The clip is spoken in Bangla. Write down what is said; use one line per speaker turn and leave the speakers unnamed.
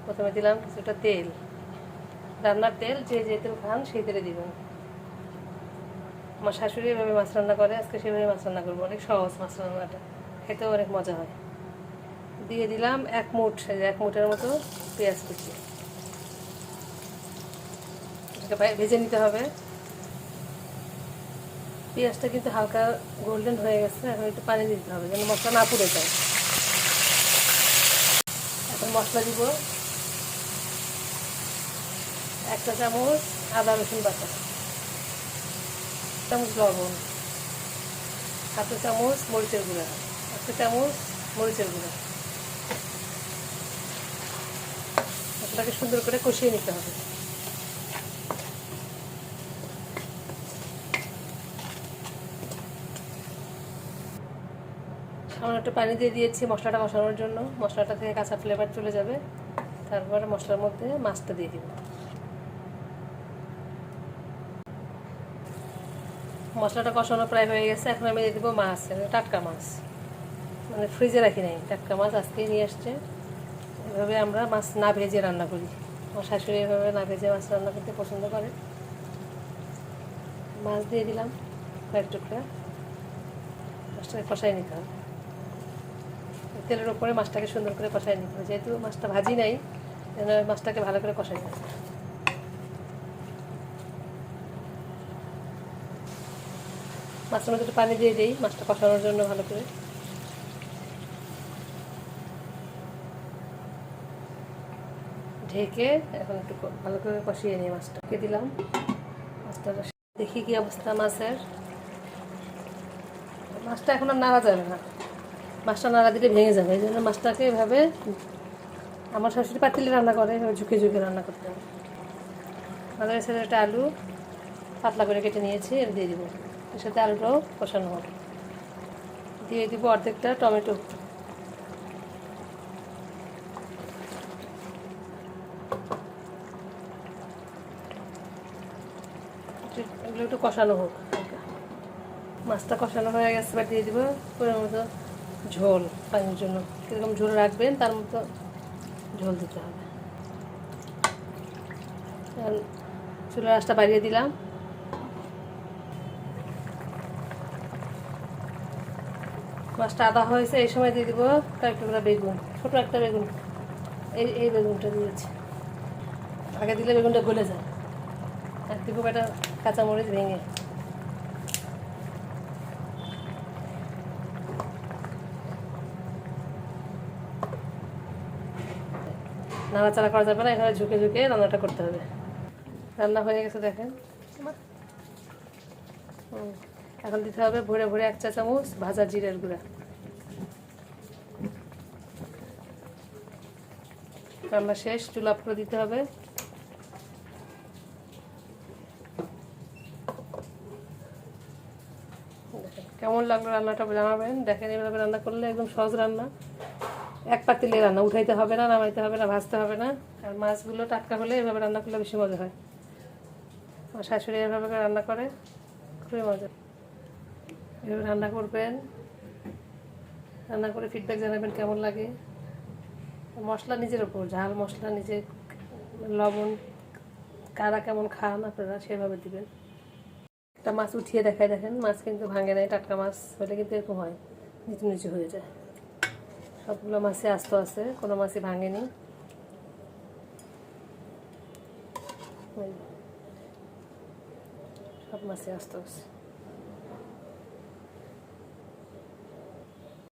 প্রথমে দিলাম কিছুটা তেল, রান্নার তেল, যে যে তেল খান সেই তেলে দিবেন। আমার শাশুড়ি এভাবে মাছ রান্না করে, আজকে সেভাবে মাছ রান্না করবো। অনেক সহজ মাছ রান্নাটা, খেতেও অনেক মজা হয়। দিয়ে দিলাম এক মুঠের মতো পেঁয়াজ কুচি। এটাকে ভেজে নিতে হবে। পেঁয়াজটা কিন্তু হালকা গোল্ডেন হয়ে গেছে, এখন একটু পানি দিতে হবে যেন মশলা না পুড়ে যায়। এখন মশলা দিব, 1 চা চামচ আদা রসুন বাটা, চামচ লবণ, 1/2 চামচ মরিচের গুঁড়া, 1 চামচ মরিচের গুঁড়া। মশলাটাকে সুন্দর করে কষিয়ে নিতে হবে। সামান্য একটু পানি দিয়ে দিয়েছি মশলাটা কষানোর জন্য, মশলাটা থেকে কাঁচা ফ্লেভার চলে যাবে। তারপরে মশলার মধ্যে মাছটা দিয়ে দিব। মশলাটা কষানো প্রায় হয়ে গেছে, এখন আমি দিয়ে দেবো মাছ, টাটকা মাছ, মানে ফ্রিজে রাখি নাই, টাটকা মাছ আজকেই নিয়ে আসছে। এভাবে আমরা মাছ না ভেজে রান্না করি, আমার শাশুড়ি এভাবে না ভেজে মাছ রান্না করতে পছন্দ করে। মাছ দিয়ে দিলাম কয়েক টুকরা, মাছটাকে কষাই নিতে হবে। তেলের উপরে মাছটাকে সুন্দর করে কষাই নিতে হবে, যেহেতু মাছটা ভাজি নাই, মাছটাকে ভালো করে কষাই নিতে হবে। মাছের মধ্যে একটু পানি দিয়ে দিই মাছটা কষানোর জন্য ভালো করে। ঢেকে এখন একটু ভালো করে কষিয়ে নিই মাছটাকে দিলাম। মাছটা দেখি কি অবস্থা মাছের। মাছটা এখন আর নাড়া যাবে না, মাছটা নাড়া দিলে ভেঙে যাবে, এই জন্য মাছটাকে এভাবে, আমার শাশুড়ি পাতিলে রান্না করে, এভাবে ঝুঁকে ঝুঁকে রান্না করতে হবে। আমাদের সাথে একটা আলু পাতলা করে কেটে নিয়েছি, এর দিয়ে দিব। এর সাথে আলুটাও কষানো হবে। দিয়ে দিব অর্ধেকটা টমেটো। এগুলো একটু কষানো হোক। মাছটা কষানো হয়ে গেছে, এবার দিয়ে দিব পরিমাণ মতো ঝোল। পানির জন্য কীরকম ঝোল রাখবেন তার মতো ঝোল দিতে হবে। চুলার আঁচটা বাড়িয়ে দিলাম। মাছটা আদা হয়েছে, এই সময় দিয়ে দিব কয়েক টুকরা বেগুন, ছোটো একটা বেগুন, এই বেগুনটা দিয়েছি। আগে দিলে বেগুনটা গলে যায়। আর দিব একটা কাঁচামরিচ ভেঙে। নাড়াচাড়া করা যাবে না, এখানে ঝুঁকে ঝুঁকে রান্নাটা করতে হবে। রান্না হয়ে গেছে দেখেন। এখন দিতে হবে ভরে ভরে 1 চা চামচ ভাজা জিরের গুঁড়া। রান্না শেষ, চুলা অফ করে দিতে হবে। কেমন লাগলো রান্নাটা জানাবেন। দেখেন এভাবে রান্না করলে একদম সহজ রান্না, এক পাতিলে রান্না, উঠাইতে হবে না, নামাইতে হবে না, ভাজতে হবে না। আর মাছগুলো টাটকা হলে এভাবে রান্না করলে বেশি মজা হয়। আমার শাশুড়ি এভাবে রান্না করে, খুবই মজা। এভাবে রান্না করবেন, রান্না করে ফিডব্যাক জানাবেন কেমন লাগে। মশলা নিজের ওপর, ঝাল মশলা নিজে, লবণ কারা কেমন খান আপনারা সেভাবে দিবেন। একটা মাছ উঠিয়ে দেখায় দেখেন, মাছ কিন্তু ভাঙে নাই, টাটকা মাছ হলে কিন্তু এরকম হয়, নিচু নিচু হয়ে যায়। সবগুলো মাছে আস্ত আছে, কোনো মাছই ভাঙেনি। সব মাছে আস্ত আছে।